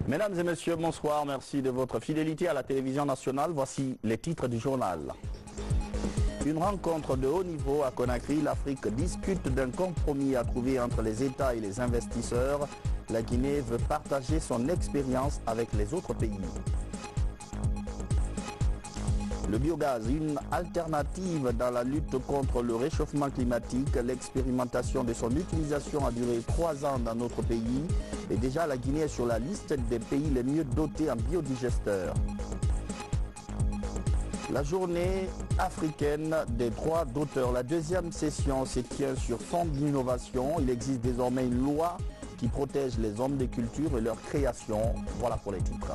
Mesdames et messieurs, bonsoir. Merci de votre fidélité à la télévision nationale. Voici les titres du journal. Une rencontre de haut niveau à Conakry. L'Afrique discute d'un compromis à trouver entre les États et les investisseurs. La Guinée veut partager son expérience avec les autres pays. Le biogaz, une alternative dans la lutte contre le réchauffement climatique. L'expérimentation de son utilisation a duré 3 ans dans notre pays. Et déjà, la Guinée est sur la liste des pays les mieux dotés en biodigesteurs. La journée africaine des droits d'auteur. La deuxième session se tient sur fond d'innovation. Il existe désormais une loi qui protège les hommes de culture et leur création. Voilà pour les titres.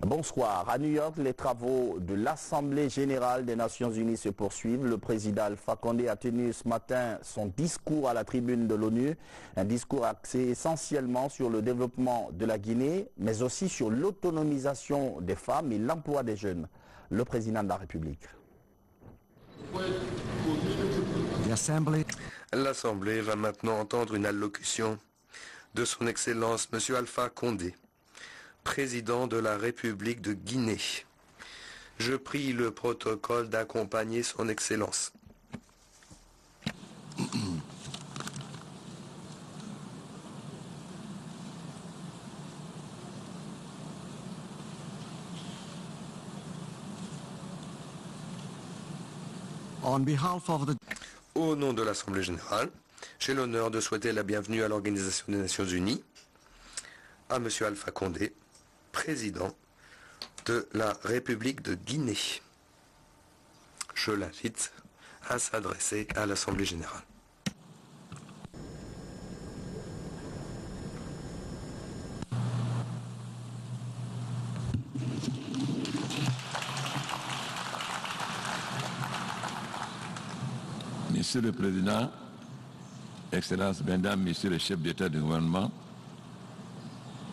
Bonsoir. À New York, les travaux de l'Assemblée générale des Nations unies se poursuivent. Le président Alpha Condé a tenu ce matin son discours à la tribune de l'ONU. Un discours axé essentiellement sur le développement de la Guinée, mais aussi sur l'autonomisation des femmes et l'emploi des jeunes. Le président de la République. L'Assemblée va maintenant entendre une allocution de son Excellence M. Alpha Condé, président de la République de Guinée. Je prie le protocole d'accompagner son Excellence. Au nom de l'Assemblée générale, j'ai l'honneur de souhaiter la bienvenue à l'Organisation des Nations Unies à M. Alpha Condé, président de la République de Guinée. Je l'invite à s'adresser à l'Assemblée générale. Monsieur le Président, Excellences, Mesdames, Messieurs les chefs d'État et de gouvernement,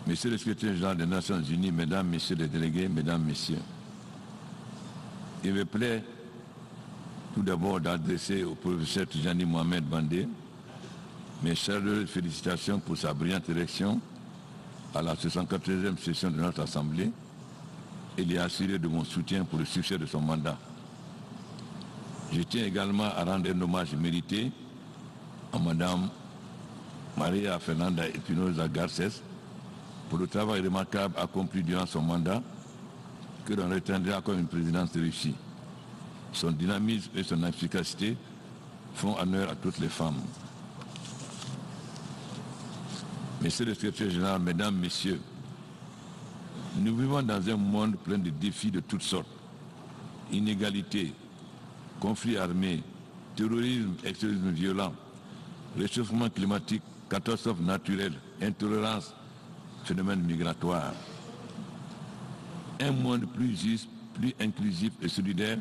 Monsieur le Secrétaire général des Nations Unies, Mesdames, Messieurs les délégués, Mesdames, Messieurs, il me plaît tout d'abord d'adresser au professeur Tijani Mohamed Bandé mes chaleureuses félicitations pour sa brillante élection à la 74e session de notre Assemblée et lui assurer de mon soutien pour le succès de son mandat. Je tiens également à rendre un hommage mérité à Madame Maria Fernanda Espinosa Garcés pour le travail remarquable accompli durant son mandat, que l'on retiendra comme une présidence réussie. Son dynamisme et son efficacité font honneur à toutes les femmes. Monsieur le secrétaire général, Mesdames, Messieurs, nous vivons dans un monde plein de défis de toutes sortes. Inégalité, conflits armés, terrorisme, extrémisme violent, réchauffement climatique, catastrophes naturelles, intolérance, phénomène migratoire. Un monde plus juste, plus inclusif et solidaire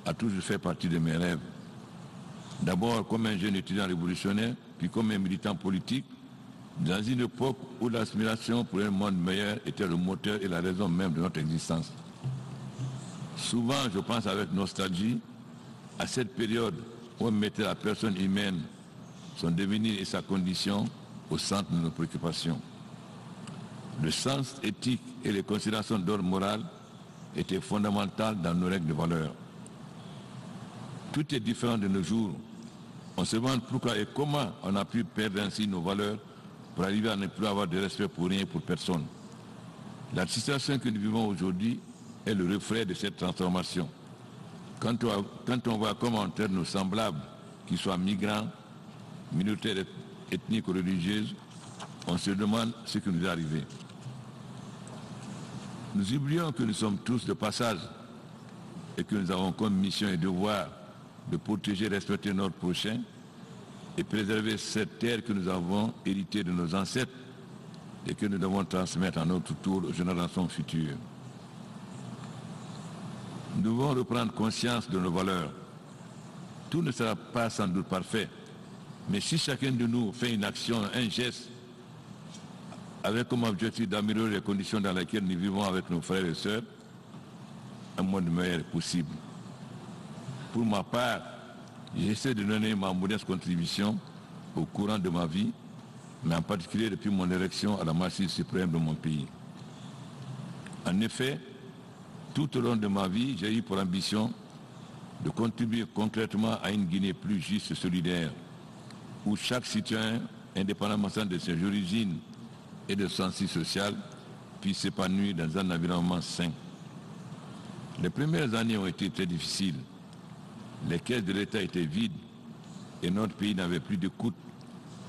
a toujours fait partie de mes rêves. D'abord comme un jeune étudiant révolutionnaire, puis comme un militant politique, dans une époque où l'aspiration pour un monde meilleur était le moteur et la raison même de notre existence. Souvent, je pense avec nostalgie à cette période où on mettait la personne humaine, son devenir et sa condition au centre de nos préoccupations. Le sens éthique et les considérations d'ordre moral étaient fondamentales dans nos règles de valeur. Tout est différent de nos jours. On se demande pourquoi et comment on a pu perdre ainsi nos valeurs pour arriver à ne plus avoir de respect pour rien et pour personne. La situation que nous vivons aujourd'hui est le reflet de cette transformation. Quand on voit comment on traite nos semblables, qu'ils soient migrants, minorités ethniques ou religieuses, on se demande ce qui nous est arrivé. Nous oublions que nous sommes tous de passage et que nous avons comme mission et devoir de protéger et respecter notre prochain et préserver cette terre que nous avons héritée de nos ancêtres et que nous devons transmettre à notre tour aux générations futures. Nous devons reprendre conscience de nos valeurs. Tout ne sera pas sans doute parfait, mais si chacun de nous fait une action, un geste, avec comme objectif d'améliorer les conditions dans lesquelles nous vivons avec nos frères et sœurs, un monde meilleur est possible. Pour ma part, j'essaie de donner ma modeste contribution au courant de ma vie, mais en particulier depuis mon élection à la Massif suprême de mon pays. En effet, tout au long de ma vie, j'ai eu pour ambition de contribuer concrètement à une Guinée plus juste et solidaire, où chaque citoyen, indépendamment de ses origines et de son statut social, puisse s'épanouir dans un environnement sain. Les premières années ont été très difficiles. Les caisses de l'État étaient vides et notre pays n'avait plus de coûts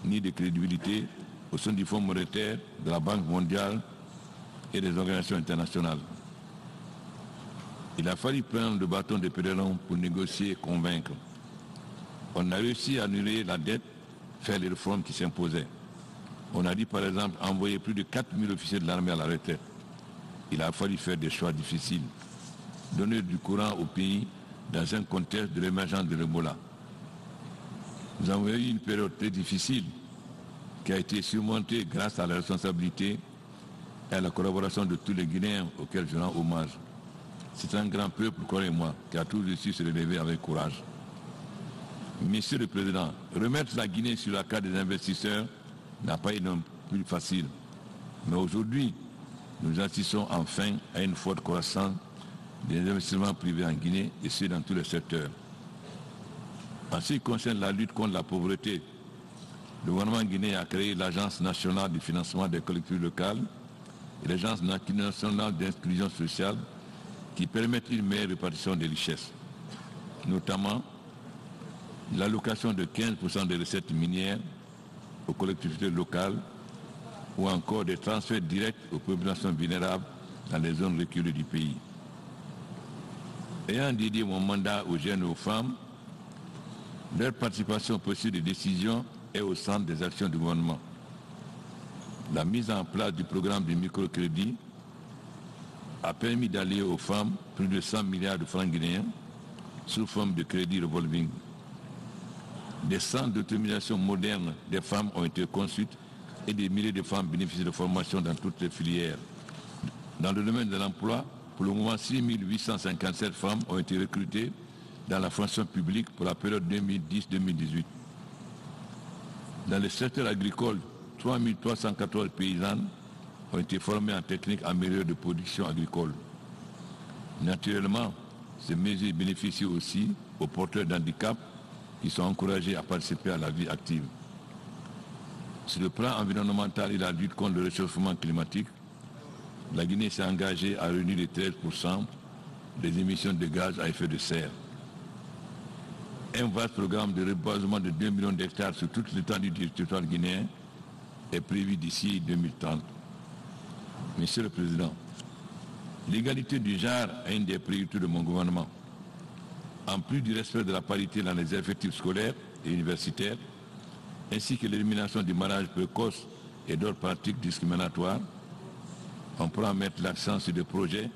ni de crédibilité au sein du Fonds monétaire, de la Banque mondiale et des organisations internationales. Il a fallu prendre le bâton de pédalon pour négocier et convaincre. On a réussi à annuler la dette, faire les réformes qui s'imposaient. On a dit par exemple envoyer plus de 4000 officiers de l'armée à la retraite. Il a fallu faire des choix difficiles. Donner du courant au pays dans un contexte de l'émergence de l'Ebola. Nous avons eu une période très difficile qui a été surmontée grâce à la responsabilité et à la collaboration de tous les Guinéens auxquels je rends hommage. C'est un grand peuple, croyez-moi, qui a toujours su se relever avec courage. Monsieur le Président, remettre la Guinée sur la carte des investisseurs n'a pas été non plus facile. Mais aujourd'hui, nous assistons enfin à une forte croissance des investissements privés en Guinée et ce dans tous les secteurs. En ce qui concerne la lutte contre la pauvreté, le gouvernement guinéen a créé l'Agence nationale du financement des collectivités locales et l'Agence nationale d'inclusion sociale qui permettent une meilleure répartition des richesses, notamment l'allocation de 15% des recettes minières aux collectivités locales ou encore des transferts directs aux populations vulnérables dans les zones reculées du pays. Ayant dédié mon mandat aux jeunes et aux femmes, leur participation au processus de décision est au centre des actions du gouvernement. La mise en place du programme de microcrédit a permis d'allier aux femmes plus de 100 milliards de francs guinéens sous forme de crédit revolving. Des centres d'autonomisation modernes des femmes ont été construits et des milliers de femmes bénéficient de formations dans toutes les filières. Dans le domaine de l'emploi, pour le moment, 6 857 femmes ont été recrutées dans la fonction publique pour la période 2010-2018. Dans le secteur agricole, 3 314 paysannes ont été formées en techniques améliorées de production agricole. Naturellement, ces mesures bénéficient aussi aux porteurs d'handicap qui sont encouragés à participer à la vie active. Sur le plan environnemental et la lutte contre le réchauffement climatique, la Guinée s'est engagée à réduire de 13% les émissions de gaz à effet de serre. Un vaste programme de reboisement de 2 millions d'hectares sur toute l'étendue du territoire guinéen est prévu d'ici 2030. Monsieur le Président, l'égalité du genre est une des priorités de mon gouvernement. En plus du respect de la parité dans les effectifs scolaires et universitaires, ainsi que l'élimination du mariage précoce et d'autres pratiques discriminatoires, on pourra mettre l'accent sur des projets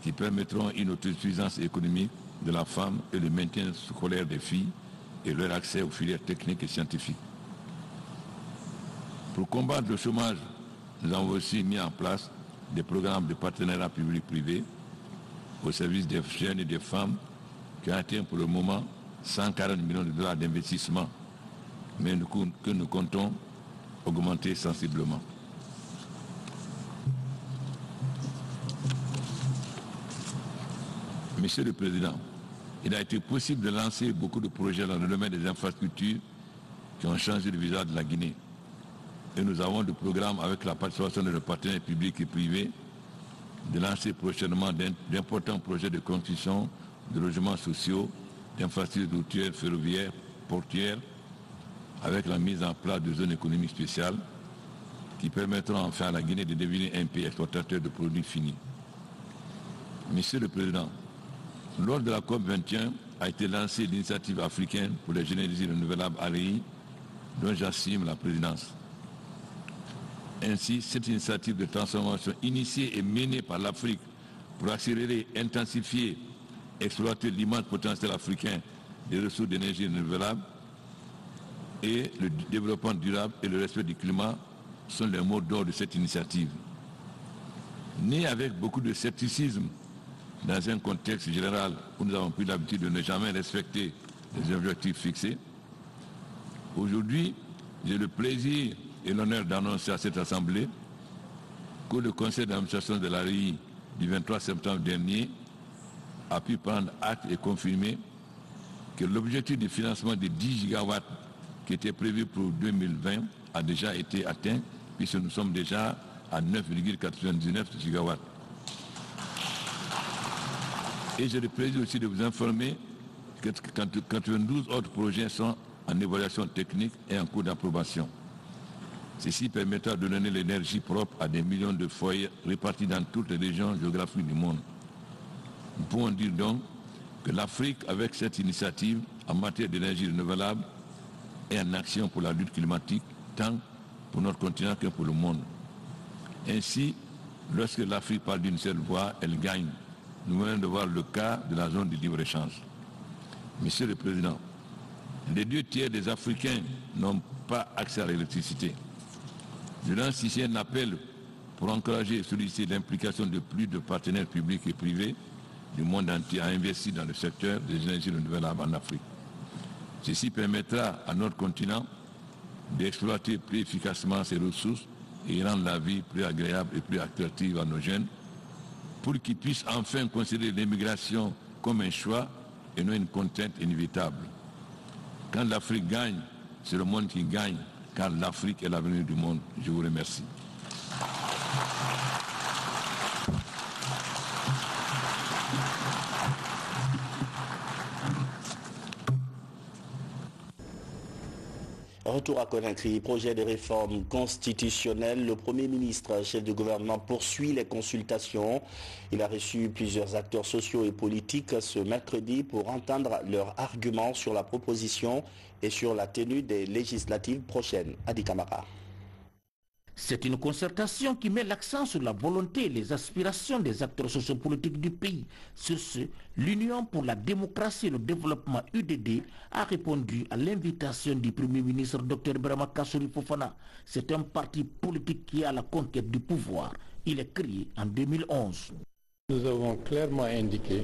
qui permettront une autosuffisance économique de la femme et le maintien scolaire des filles et leur accès aux filières techniques et scientifiques. Pour combattre le chômage, nous avons aussi mis en place des programmes de partenariat public-privé au service des jeunes et des femmes qui ont atteint pour le moment 140 millions de dollars d'investissement, mais que nous comptons augmenter sensiblement. Monsieur le Président, il a été possible de lancer beaucoup de projets dans le domaine des infrastructures qui ont changé le visage de la Guinée. Et nous avons des programmes avec la participation de nos partenaires publics et privés de lancer prochainement d'importants projets de construction de logements sociaux, d'infrastructures routières, ferroviaires, portuaires, avec la mise en place de zones économiques spéciales qui permettront enfin à la Guinée de devenir un pays exportateur de produits finis. Monsieur le Président, lors de la COP21 a été lancée l'initiative africaine pour les énergies renouvelables AREI, dont j'assume la présidence. Ainsi, cette initiative de transformation initiée et menée par l'Afrique pour accélérer, intensifier, exploiter l'immense potentiel africain des ressources d'énergie renouvelable et le développement durable et le respect du climat sont les mots d'ordre de cette initiative. Née avec beaucoup de scepticisme dans un contexte général où nous avons pris l'habitude de ne jamais respecter les objectifs fixés, aujourd'hui, j'ai le plaisir et l'honneur d'annoncer à cette Assemblée que le conseil d'administration de la REI du 23 septembre dernier a pu prendre acte et confirmer que l'objectif de financement de 10 gigawatts qui était prévu pour 2020 a déjà été atteint, puisque nous sommes déjà à 9,99 gigawatts. Et j'ai le plaisir aussi de vous informer que 92 autres projets sont en évaluation technique et en cours d'approbation. Ceci permettra de donner l'énergie propre à des millions de foyers répartis dans toutes les régions géographiques du monde. Nous pouvons dire donc que l'Afrique, avec cette initiative en matière d'énergie renouvelable, est en action pour la lutte climatique, tant pour notre continent que pour le monde. Ainsi, lorsque l'Afrique parle d'une seule voix, elle gagne. Nous venons de voir le cas de la zone de libre-échange. Monsieur le Président, les 2 tiers des Africains n'ont pas accès à l'électricité. Je lance ici un appel pour encourager et solliciter l'implication de plus de partenaires publics et privés du monde entier à investir dans le secteur des énergies renouvelables en Afrique. Ceci permettra à notre continent d'exploiter plus efficacement ses ressources et rendre la vie plus agréable et plus attractive à nos jeunes pour qu'ils puissent enfin considérer l'immigration comme un choix et non une contrainte inévitable. Quand l'Afrique gagne, c'est le monde qui gagne, car l'Afrique est l'avenir du monde. Je vous remercie. Retour à Conakry, projet de réforme constitutionnelle. Le Premier ministre, chef de gouvernement, poursuit les consultations. Il a reçu plusieurs acteurs sociaux et politiques ce mercredi pour entendre leurs arguments sur la proposition et sur la tenue des législatives prochaines. Adi Kamara. C'est une concertation qui met l'accent sur la volonté et les aspirations des acteurs sociopolitiques du pays. Sur ce, l'Union pour la démocratie et le développement UDD a répondu à l'invitation du Premier ministre Dr Ibrahima Kassory Fofana. C'est un parti politique qui est à la conquête du pouvoir. Il est créé en 2011. Nous avons clairement indiqué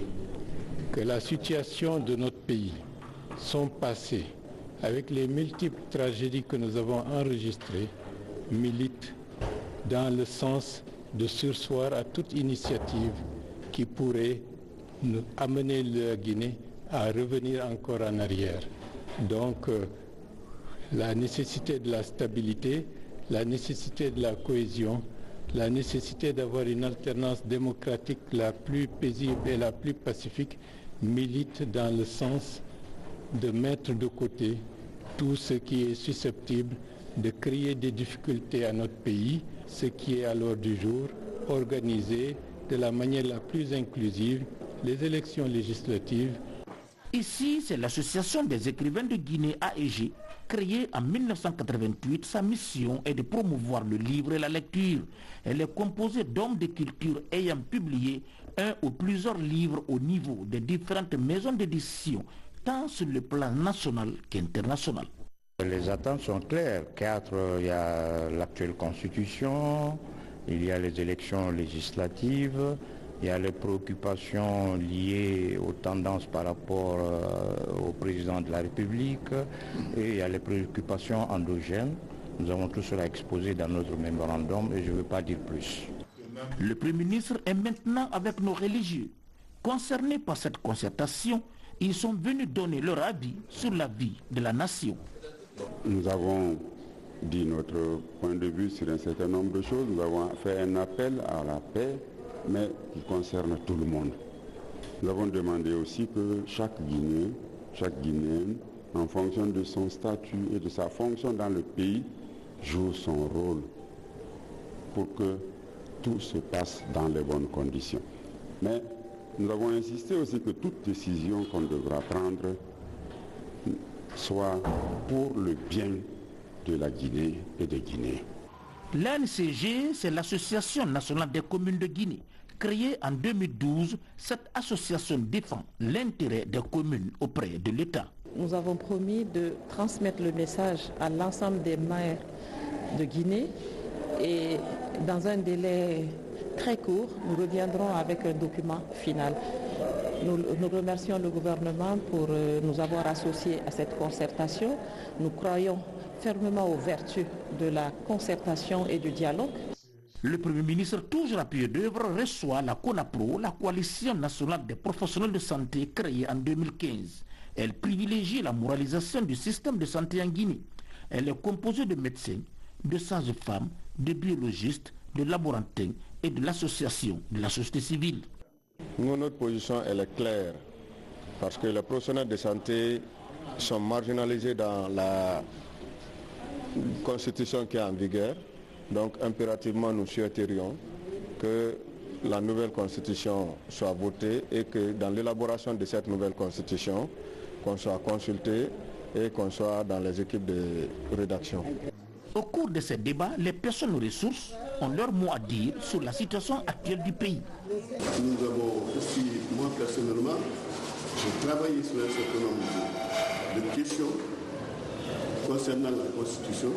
que la situation de notre pays, son passé, avec les multiples tragédies que nous avons enregistrées, milite dans le sens de surseoir à toute initiative qui pourrait nous amener la Guinée à revenir encore en arrière. Donc la nécessité de la stabilité, la nécessité de la cohésion, la nécessité d'avoir une alternance démocratique la plus paisible et la plus pacifique milite dans le sens de mettre de côté tout ce qui est susceptible de créer des difficultés à notre pays, ce qui est à l'ordre du jour, organiser de la manière la plus inclusive les élections législatives. Ici, c'est l'association des écrivains de Guinée AEG, créée en 1988. Sa mission est de promouvoir le livre et la lecture. Elle est composée d'hommes de culture ayant publié un ou plusieurs livres au niveau des différentes maisons d'édition, tant sur le plan national qu'international. Les attentes sont claires. 4, il y a l'actuelle constitution, il y a les élections législatives, il y a les préoccupations liées aux tendances par rapport au président de la République et il y a les préoccupations endogènes. Nous avons tout cela exposé dans notre mémorandum et je ne veux pas dire plus. Le Premier ministre est maintenant avec nos religieux. Concernés par cette concertation, ils sont venus donner leur avis sur la vie de la nation. Nous avons dit notre point de vue sur un certain nombre de choses. Nous avons fait un appel à la paix, mais qui concerne tout le monde. Nous avons demandé aussi que chaque Guinéen, chaque Guinéenne, en fonction de son statut et de sa fonction dans le pays, joue son rôle pour que tout se passe dans les bonnes conditions. Mais nous avons insisté aussi que toute décision qu'on devra prendre soit pour le bien de la Guinée et des Guinéens. L'ANCG, c'est l'Association nationale des communes de Guinée. Créée en 2012, cette association défend l'intérêt des communes auprès de l'État. Nous avons promis de transmettre le message à l'ensemble des maires de Guinée et dans un délai très court, nous reviendrons avec un document final. Nous remercions le gouvernement pour nous avoir associés à cette concertation. Nous croyons fermement aux vertus de la concertation et du dialogue. Le Premier ministre, toujours à pied d'œuvre, reçoit la CONAPRO, la Coalition nationale des professionnels de santé créée en 2015. Elle privilégie la moralisation du système de santé en Guinée. Elle est composée de médecins, de sages-femmes, de biologistes, de laborantins et de l'association de la société civile. Nous, notre position elle est claire parce que les professionnels de santé sont marginalisés dans la constitution qui est en vigueur. Donc impérativement nous souhaiterions que la nouvelle constitution soit votée et que dans l'élaboration de cette nouvelle constitution, qu'on soit consulté et qu'on soit dans les équipes de rédaction. Au cours de ces débats, les personnes aux ressources ont leur mot à dire sur la situation actuelle du pays. Nous avons aussi, moi personnellement, j'ai travaillé sur un certain nombre de questions concernant la Constitution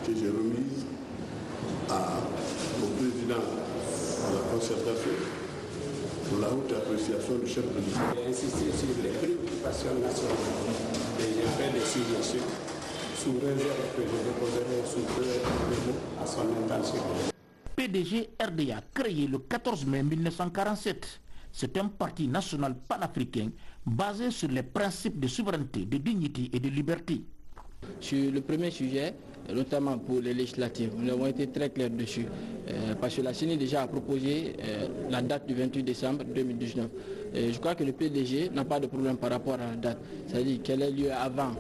que j'ai remise au président de la concertation pour la haute appréciation du chef de l'État. J'ai insisté sur les préoccupations nationales et j'ai fait des suggestions sous réserve que je déposerai sous peu de mots à son intention. PDG RDA, créé le 14 mai 1947. C'est un parti national panafricain basé sur les principes de souveraineté, de dignité et de liberté. Sur le premier sujet, notamment pour les législatives, nous avons été très clairs dessus, parce que la CENI déjà a proposé la date du 28 décembre 2019. Je crois que le PDG n'a pas de problème par rapport à la date, c'est-à-dire qu'elle ait lieu avant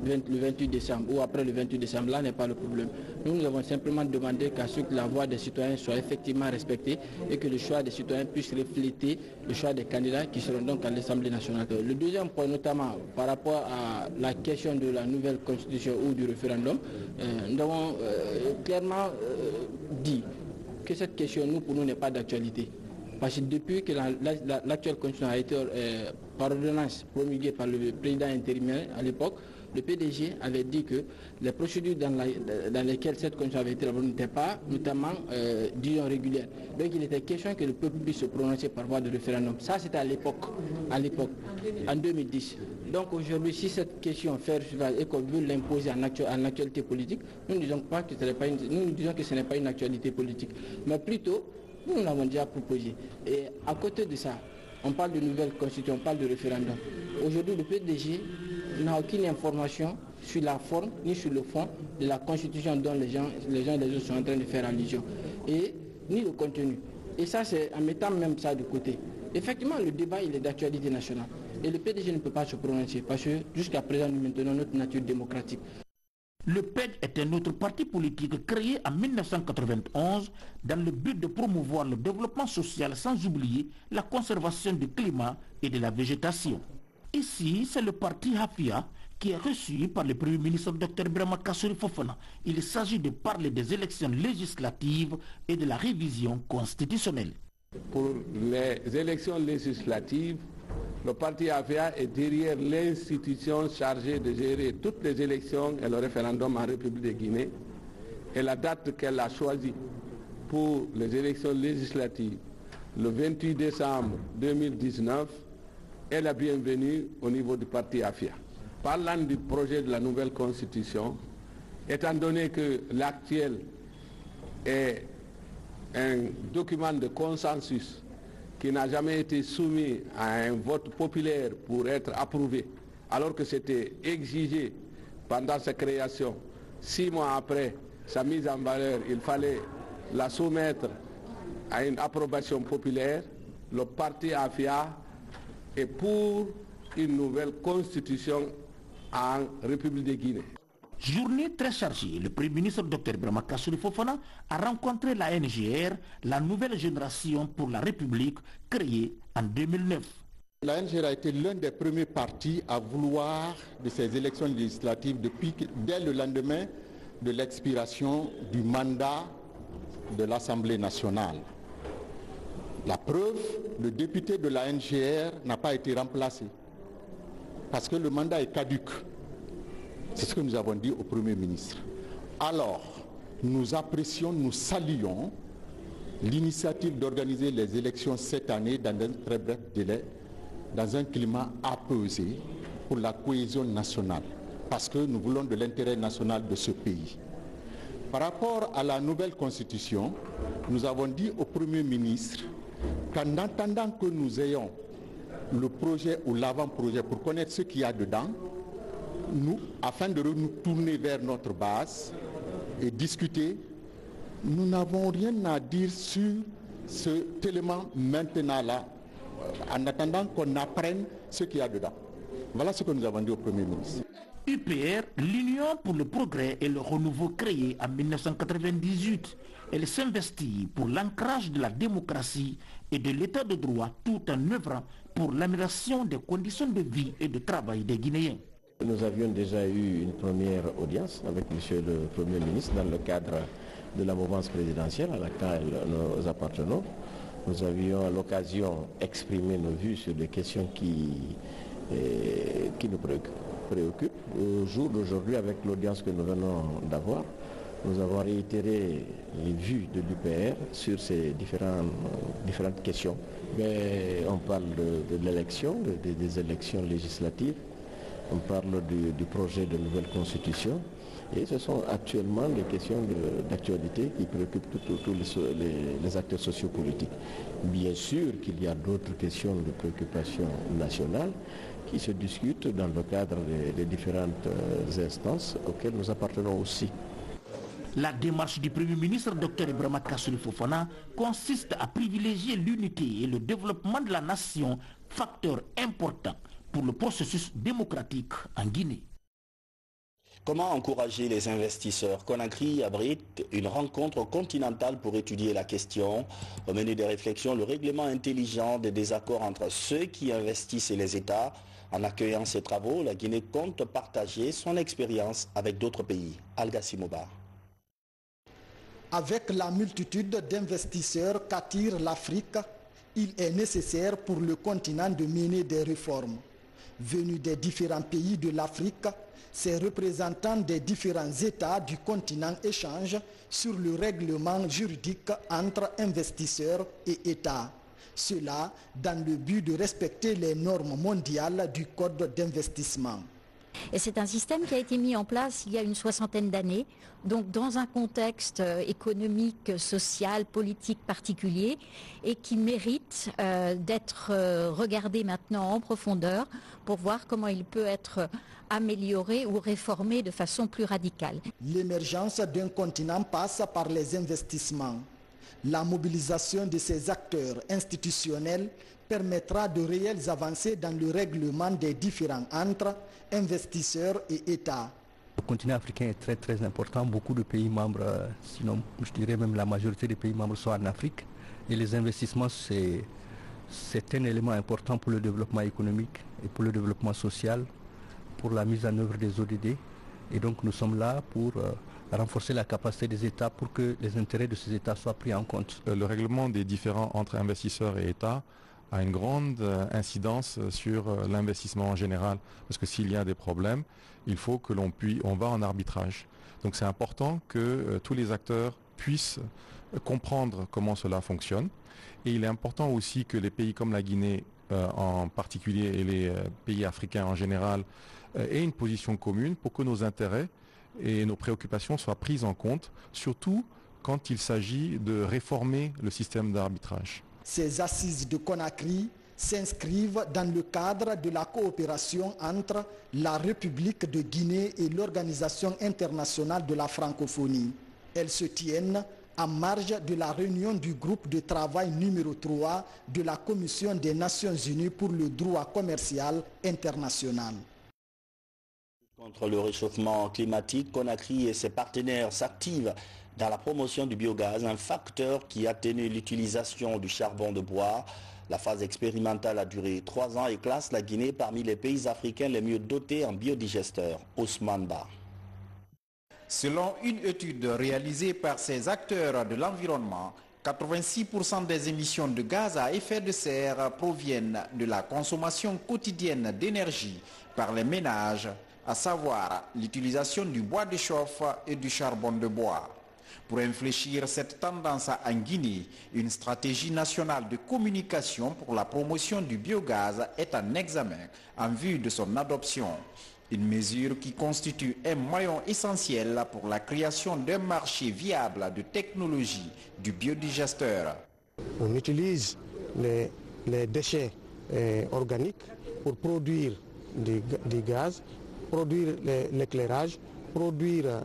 le 28 décembre ou après le 28 décembre, là n'est pas le problème. Nous avons simplement demandé qu'à ce que la voix des citoyens soit effectivement respectée et que le choix des citoyens puisse refléter le choix des candidats qui seront donc à l'Assemblée nationale. Le deuxième point, notamment par rapport à la question de la nouvelle constitution ou du référendum, nous avons clairement dit que cette question, pour nous, n'est pas d'actualité. Parce que depuis que l'actuelle constitution a été par ordonnance promulguée par le président intérimaire à l'époque, le PDG avait dit que les procédures dans lesquelles cette constitution avait été élaborée n'étaient pas, notamment, disons, régulières. Donc il était question que le peuple puisse se prononcer par voie de référendum. Ça, c'était à l'époque, en 2010. Donc aujourd'hui, si cette question fait survivre et qu'on veut l'imposer en actualité politique, nous ne disons pas que ce n'est pas une actualité politique, mais plutôt, nous l'avons déjà proposé. Et à côté de ça, on parle de nouvelle constitution, on parle de référendum. Aujourd'hui, le PDG n'a aucune information sur la forme ni sur le fond de la constitution dont les gens et les autres sont en train de faire allusion, et ni le contenu. Et ça, c'est en mettant même ça de côté. Effectivement, le débat, il est d'actualité nationale. Et le PDG ne peut pas se prononcer parce que jusqu'à présent, nous maintenons notre nature démocratique. Le PED est un autre parti politique créé en 1991 dans le but de promouvoir le développement social sans oublier la conservation du climat et de la végétation. Ici, c'est le parti Hafia qui est reçu par le Premier ministre Dr Birama Kassory Fofana. Il s'agit de parler des élections législatives et de la révision constitutionnelle. Pour les élections législatives, le parti Hafia est derrière l'institution chargée de gérer toutes les élections et le référendum en République de Guinée. Et la date qu'elle a choisie pour les élections législatives, le 28 décembre 2019, est la bienvenue au niveau du parti Hafia. Parlant du projet de la nouvelle constitution, étant donné que l'actuel est un document de consensus qui n'a jamais été soumis à un vote populaire pour être approuvé, alors que c'était exigé pendant sa création. 6 mois après sa mise en valeur, il fallait la soumettre à une approbation populaire. Le parti Hafia est pour une nouvelle constitution en République de Guinée. Journée très chargée, le Premier ministre Dr Birama Kassory Fofana a rencontré la NGR, la nouvelle génération pour la République, créée en 2009. La NGR a été l'un des premiers partis à vouloir de ces élections législatives dès le lendemain de l'expiration du mandat de l'Assemblée nationale. La preuve, le député de la NGR n'a pas été remplacé parce que le mandat est caduc. C'est ce que nous avons dit au Premier ministre. Alors, nous apprécions, nous saluons l'initiative d'organiser les élections cette année dans un très bref délai, dans un climat apaisé pour la cohésion nationale. parce que nous voulons de l'intérêt national de ce pays. Par rapport à la nouvelle constitution, nous avons dit au Premier ministre qu'en attendant que nous ayons le projet ou l'avant-projet pour connaître ce qu'il y a dedans, nous, afin de nous tourner vers notre base et discuter, nous n'avons rien à dire sur cet élément maintenant-là, en attendant qu'on apprenne ce qu'il y a dedans. Voilà ce que nous avons dit au Premier ministre. UPR, l'Union pour le progrès et le renouveau créée en 1998. Elle s'investit pour l'ancrage de la démocratie et de l'état de droit tout en œuvrant pour l'amélioration des conditions de vie et de travail des Guinéens. Nous avions déjà eu une première audience avec M. le Premier ministre dans le cadre de la mouvance présidentielle à laquelle nous appartenons. Nous avions à l'occasion exprimé nos vues sur des questions qui nous préoccupent. Au jour d'aujourd'hui, avec l'audience que nous venons d'avoir, nous avons réitéré les vues de l'UPR sur ces différentes questions. Mais on parle de l'élection, des élections législatives, on parle du projet de nouvelle constitution, et ce sont actuellement des questions d'actualité qui préoccupent tous les acteurs sociopolitiques. Bien sûr qu'il y a d'autres questions de préoccupation nationale qui se discutent dans le cadre des différentes instances auxquelles nous appartenons aussi. La démarche du Premier ministre Dr Ibrahima Kassouli Fofana consiste à privilégier l'unité et le développement de la nation, facteur important pour le processus démocratique en Guinée. Comment encourager les investisseurs? Conakry abrite une rencontre continentale pour étudier la question. Au menu des réflexions, le règlement intelligent des désaccords entre ceux qui investissent et les États. En accueillant ces travaux, la Guinée compte partager son expérience avec d'autres pays. Alga Simoba. Avec la multitude d'investisseurs qu'attire l'Afrique, il est nécessaire pour le continent de mener des réformes. Venus des différents pays de l'Afrique, ces représentants des différents États du continent échangent sur le règlement juridique entre investisseurs et États. Cela dans le but de respecter les normes mondiales du Code d'investissement. Et c'est un système qui a été mis en place il y a une 60aine d'années, donc dans un contexte économique, social, politique particulier, et qui mérite d'être regardé maintenant en profondeur pour voir comment il peut être amélioré ou réformé de façon plus radicale. L'émergence d'un continent passe par les investissements. La mobilisation de ces acteurs institutionnels permettra de réelles avancées dans le règlement des différends entre investisseurs et États. Le continent africain est très important. Beaucoup de pays membres, sinon je dirais même la majorité des pays membres sont en Afrique. Et les investissements, c'est un élément important pour le développement économique et pour le développement social, pour la mise en œuvre des ODD. Et donc nous sommes là pour renforcer la capacité des États pour que les intérêts de ces États soient pris en compte. Le règlement des différends entre investisseurs et États a une grande incidence sur l'investissement en général. Parce que s'il y a des problèmes, il faut que on va en arbitrage. Donc c'est important que tous les acteurs puissent comprendre comment cela fonctionne. Et il est important aussi que les pays comme la Guinée en particulier et les pays africains en général aient une position commune pour que nos intérêts et nos préoccupations soient prises en compte, surtout quand il s'agit de réformer le système d'arbitrage. Ces assises de Conakry s'inscrivent dans le cadre de la coopération entre la République de Guinée et l'Organisation internationale de la francophonie. Elles se tiennent en marge de la réunion du groupe de travail numéro 3 de la Commission des Nations Unies pour le droit commercial international. Contre le réchauffement climatique, Conakry et ses partenaires s'activent dans la promotion du biogaz, un facteur qui atténue l'utilisation du charbon de bois. La phase expérimentale a duré 3 ans et classe la Guinée parmi les pays africains les mieux dotés en biodigesteurs. Ousmane Ba. Selon une étude réalisée par ces acteurs de l'environnement, 86% des émissions de gaz à effet de serre proviennent de la consommation quotidienne d'énergie par les ménages, à savoir l'utilisation du bois de chauffe et du charbon de bois. Pour infléchir cette tendance en Guinée, une stratégie nationale de communication pour la promotion du biogaz est en examen en vue de son adoption. Une mesure qui constitue un moyen essentiel pour la création d'un marché viable de technologie du biodigesteur. On utilise les déchets organiques pour produire du gaz, produire l'éclairage, produire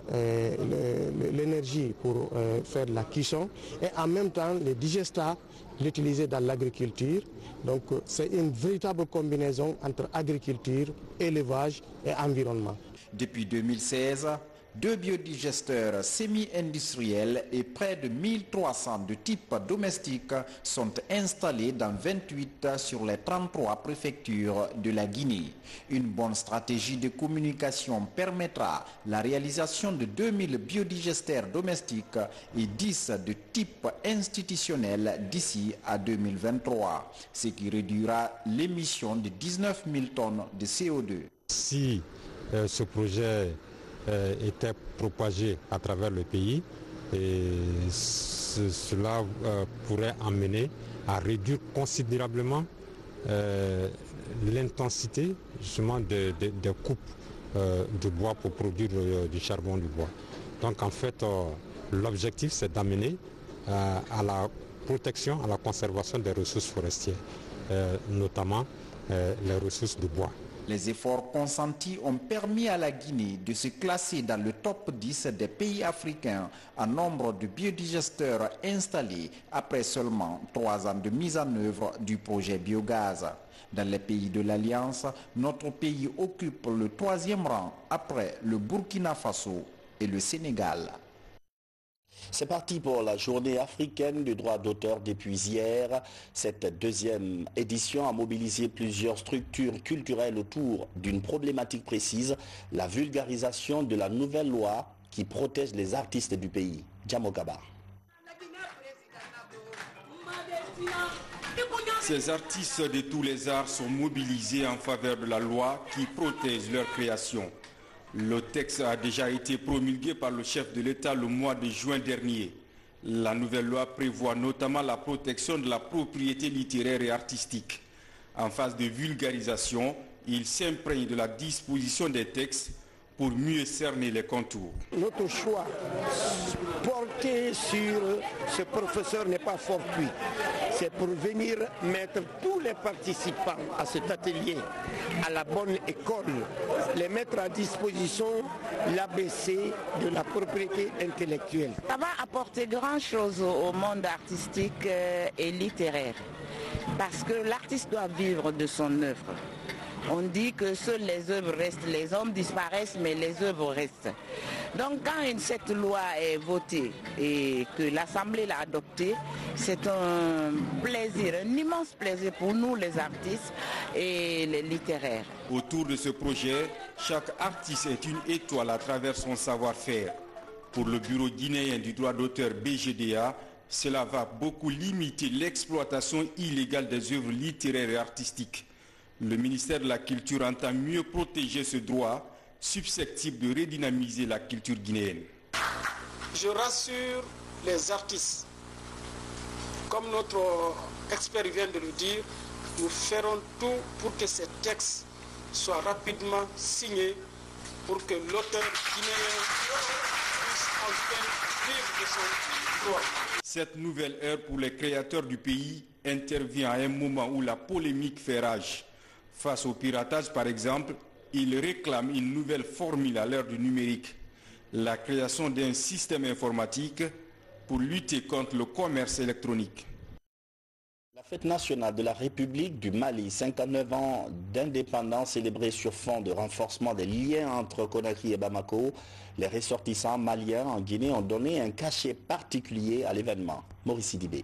l'énergie pour faire de la cuisson et en même temps les digestats l'utiliser dans l'agriculture. Donc c'est une véritable combinaison entre agriculture, élevage et environnement. Depuis 2016, 2 biodigesteurs semi-industriels et près de 1300 de type domestique sont installés dans 28 sur les 33 préfectures de la Guinée. Une bonne stratégie de communication permettra la réalisation de 2000 biodigesteurs domestiques et 10 de type institutionnel d'ici à 2023, ce qui réduira l'émission de 19 000 tonnes de CO2. Si ce projet était propagé à travers le pays, et cela pourrait amener à réduire considérablement l'intensité justement des coupes de bois pour produire du charbon du bois. Donc en fait l'objectif c'est d'amener à la protection, à la conservation des ressources forestières, notamment les ressources de bois. Les efforts consentis ont permis à la Guinée de se classer dans le top 10 des pays africains en nombre de biodigesteurs installés après seulement 3 ans de mise en œuvre du projet biogaz. Dans les pays de l'Alliance, notre pays occupe le 3e rang après le Burkina Faso et le Sénégal. C'est parti pour la journée africaine du droit d'auteur depuis hier. Cette deuxième édition a mobilisé plusieurs structures culturelles autour d'une problématique précise, la vulgarisation de la nouvelle loi qui protège les artistes du pays. Djamogaba. Ces artistes de tous les arts sont mobilisés en faveur de la loi qui protège leur création. Le texte a déjà été promulgué par le chef de l'État le mois de juin dernier. La nouvelle loi prévoit notamment la protection de la propriété littéraire et artistique. En phase de vulgarisation, il s'imprègne de la disposition des textes pour mieux cerner les contours. Notre choix porté sur ce professeur n'est pas fortuit. C'est pour venir mettre tous les participants à cet atelier à la bonne école, les mettre à disposition l'ABC de la propriété intellectuelle. Ça va apporter grand chose au monde artistique et littéraire, parce que l'artiste doit vivre de son œuvre. On dit que seules les œuvres restent, les hommes disparaissent, mais les œuvres restent. Donc quand cette loi est votée et que l'Assemblée l'a adoptée, c'est un plaisir, un immense plaisir pour nous les artistes et les littéraires. Autour de ce projet, chaque artiste est une étoile à travers son savoir-faire. Pour le Bureau guinéen du droit d'auteur BGDA, cela va beaucoup limiter l'exploitation illégale des œuvres littéraires et artistiques. Le ministère de la Culture entend mieux protéger ce droit, susceptible de redynamiser la culture guinéenne. Je rassure les artistes. Comme notre expert vient de le dire, nous ferons tout pour que ces textes soient rapidement signés pour que l'auteur guinéen puisse enfin vivre de son droit. Cette nouvelle ère pour les créateurs du pays intervient à un moment où la polémique fait rage. Face au piratage, par exemple, ils réclament une nouvelle formule à l'ère du numérique, la création d'un système informatique pour lutter contre le commerce électronique. La fête nationale de la République du Mali, 59 ans d'indépendance célébrée sur fond de renforcement des liens entre Conakry et Bamako. Les ressortissants maliens en Guinée ont donné un cachet particulier à l'événement. Maurice Sidibé.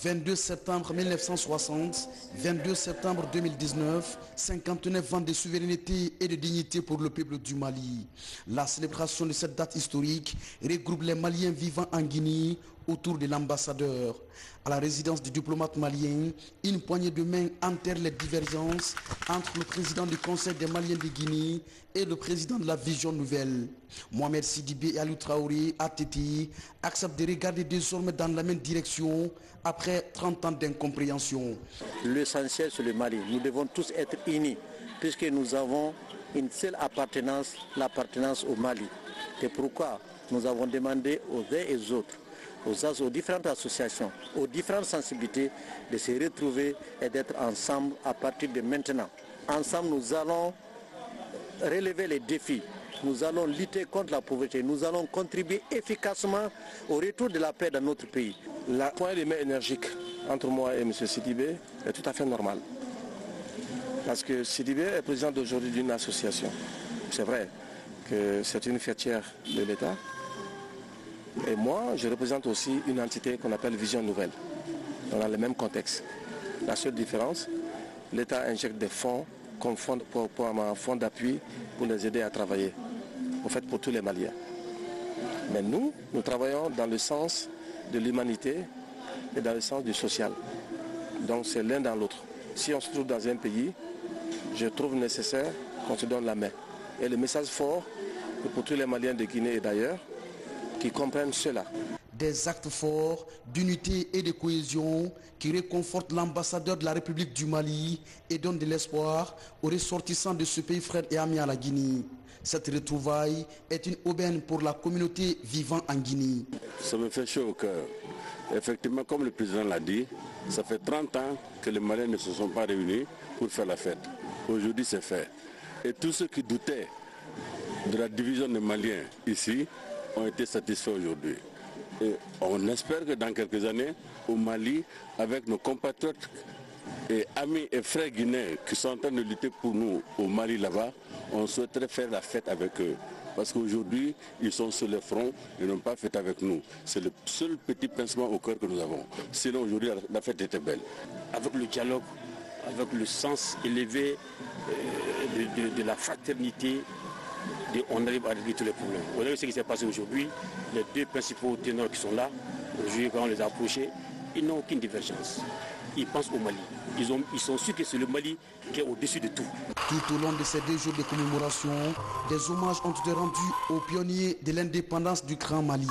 22 septembre 1960, 22 septembre 2019, 59 ans de souveraineté et de dignité pour le peuple du Mali. La célébration de cette date historique regroupe les Maliens vivant en Guinée autour de l'ambassadeur. À la résidence du diplomate malien, une poignée de main enterre les divergences entre le président du Conseil des Maliens de Guinée et le président de la Vision Nouvelle. Mohamed Sidibé et Alou Traoré, ATT, acceptent de regarder désormais dans la même direction après 30 ans d'incompréhension. L'essentiel c'est le Mali. Nous devons tous être unis. puisque nous avons une seule appartenance, l'appartenance au Mali. C'est pourquoi nous avons demandé aux uns et aux autres, aux différentes associations, aux différentes sensibilités de se retrouver et d'être ensemble à partir de maintenant. Ensemble, nous allons relever les défis. Nous allons lutter contre la pauvreté. Nous allons contribuer efficacement au retour de la paix dans notre pays. La point de main énergique entre moi et M. Sidibé est tout à fait normal. Parce que Sidibé est président d'aujourd'hui d'une association. C'est vrai que c'est une fêtière de l'État. Et moi, je représente aussi une entité qu'on appelle Vision Nouvelle. Dans le même contexte. La seule différence, l'État injecte des fonds comme un fonds d'appui pour les aider à travailler. En fait, pour tous les Maliens. Mais nous travaillons dans le sens de l'humanité et dans le sens du social. Donc c'est l'un dans l'autre. Si on se trouve dans un pays, je trouve nécessaire qu'on se donne la main. Et le message fort, pour tous les Maliens de Guinée et d'ailleurs, qui comprennent cela. Des actes forts d'unité et de cohésion qui réconfortent l'ambassadeur de la République du Mali et donnent de l'espoir aux ressortissants de ce pays frère et ami à la Guinée. Cette retrouvaille est une aubaine pour la communauté vivant en Guinée. Ça me fait chaud au cœur. Effectivement, comme le président l'a dit, ça fait 30 ans que les Maliens ne se sont pas réunis pour faire la fête. Aujourd'hui, c'est fait. Et tous ceux qui doutaient de la division des Maliens ici ont été satisfaits aujourd'hui. Et on espère que dans quelques années, au Mali, avec nos compatriotes et amis et frères guinéens qui sont en train de lutter pour nous au Mali là-bas, on souhaiterait faire la fête avec eux. Parce qu'aujourd'hui, ils sont sur le front et n'ont pas fait avec nous. C'est le seul petit pincement au cœur que nous avons. Sinon, aujourd'hui, la fête était belle. Avec le dialogue, avec le sens élevé de la fraternité, on arrive à régler tous les problèmes. Vous savez ce qui s'est passé aujourd'hui, les deux principaux ténors qui sont là, aujourd'hui quand on les a approchés, ils n'ont aucune divergence. Ils pensent au Mali. Ils sont sûrs que c'est le Mali qui est au-dessus de tout. Tout au long de ces 2 jours de commémoration, des hommages ont été rendus aux pionniers de l'indépendance du Grand Mali.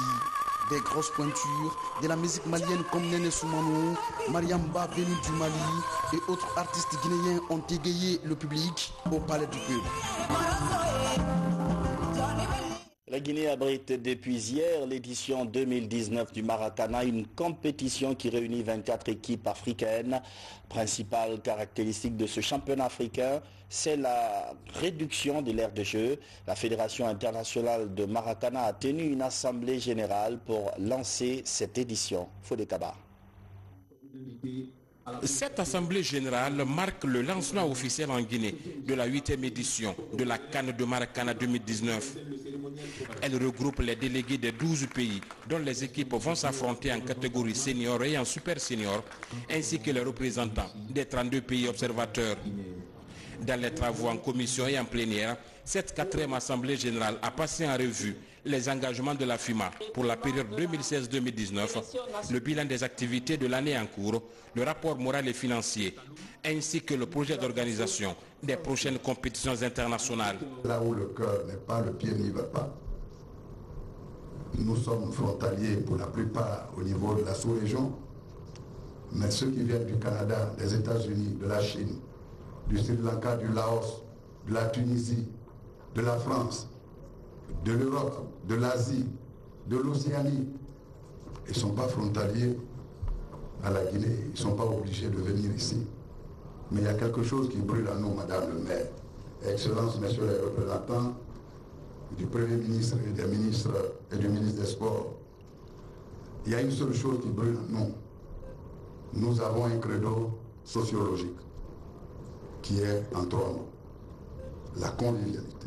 Des grosses pointures de la musique malienne comme Néné Soumanou, Mariamba venue du Mali et autres artistes guinéens ont égayé le public au Palais du Peuple. La Guinée abrite depuis hier l'édition 2019 du Maracana, une compétition qui réunit 24 équipes africaines. Principale caractéristique de ce championnat africain, c'est la réduction de l'aire de jeu. La Fédération internationale de Maracana a tenu une assemblée générale pour lancer cette édition. Fodé Kaba. Cette assemblée générale marque le lancement officiel en Guinée de la 8e édition de la CAN de Maracana 2019. Elle regroupe les délégués des 12 pays dont les équipes vont s'affronter en catégorie senior et en super senior, ainsi que les représentants des 32 pays observateurs. Dans les travaux en commission et en plénière, cette 4e assemblée générale a passé en revue les engagements de la FIMA pour la période 2016-2019, le bilan des activités de l'année en cours, le rapport moral et financier, ainsi que le projet d'organisation des prochaines compétitions internationales. Là où le cœur n'est pas, le pied n'y va pas. Nous sommes frontaliers pour la plupart au niveau de la sous-région, mais ceux qui viennent du Canada, des États-Unis, de la Chine, du Sri Lanka, du Laos, de la Tunisie, de la France, de l'Europe, de l'Asie, de l'Océanie, ils ne sont pas frontaliers à la Guinée, ils ne sont pas obligés de venir ici. Mais il y a quelque chose qui brûle en nous, Madame le maire, Excellences, Messieurs les représentants du Premier ministre et des ministres et du ministre des Sports. Il y a une seule chose qui brûle en nous. Nous avons un credo sociologique qui est entre nous, la convivialité,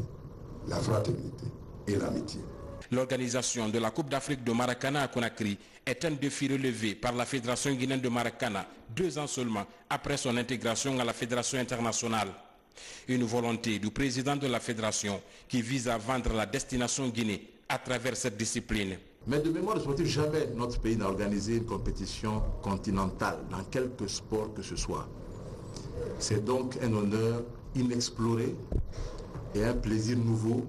la fraternité et l'amitié. L'organisation de la Coupe d'Afrique de Maracana à Conakry est un défi relevé par la Fédération guinéenne de Maracana 2 ans seulement après son intégration à la Fédération internationale. Une volonté du président de la Fédération qui vise à vendre la destination Guinée à travers cette discipline. Mais de mémoire de sportif, jamais notre pays n'a organisé une compétition continentale dans quelque sport que ce soit. C'est donc un honneur inexploré et un plaisir nouveau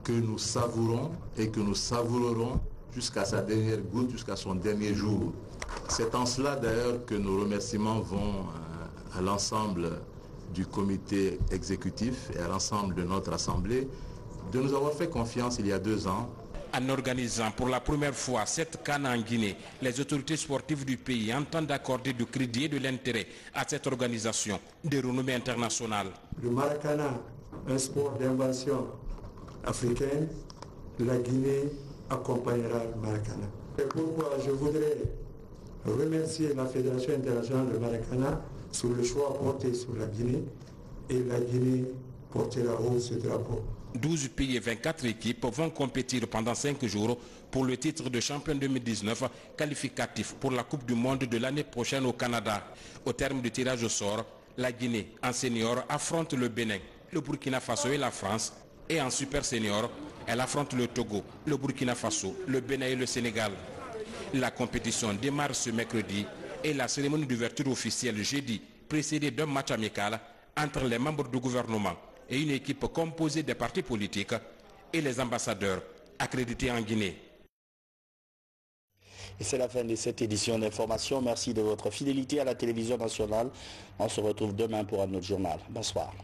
que nous savourons et que nous savourerons jusqu'à sa dernière goutte, jusqu'à son dernier jour. C'est en cela d'ailleurs que nos remerciements vont à l'ensemble du comité exécutif et à l'ensemble de notre Assemblée de nous avoir fait confiance il y a 2 ans. En organisant pour la première fois cette CAN en Guinée, les autorités sportives du pays entendent accorder du crédit et de l'intérêt à cette organisation de renommée internationale. Le Maracana, un sport d'invention africaine, la Guinée accompagnera le Maracana. C'est pourquoi je voudrais remercier la Fédération internationale de Maracana sur le choix porté sur la Guinée, et la Guinée portera haut ce drapeau. 12 pays et 24 équipes vont compétir pendant 5 jours pour le titre de champion 2019 qualificatif pour la Coupe du Monde de l'année prochaine au Canada. Au terme du tirage au sort, la Guinée en senior affronte le Bénin, le Burkina Faso et la France, et en super senior, elle affronte le Togo, le Burkina Faso, le Bénin et le Sénégal. La compétition démarre ce mercredi et la cérémonie d'ouverture officielle jeudi, précédée d'un match amical entre les membres du gouvernement et une équipe composée des partis politiques et les ambassadeurs accrédités en Guinée. Et c'est la fin de cette édition d'information. Merci de votre fidélité à la télévision nationale. On se retrouve demain pour un autre journal. Bonsoir.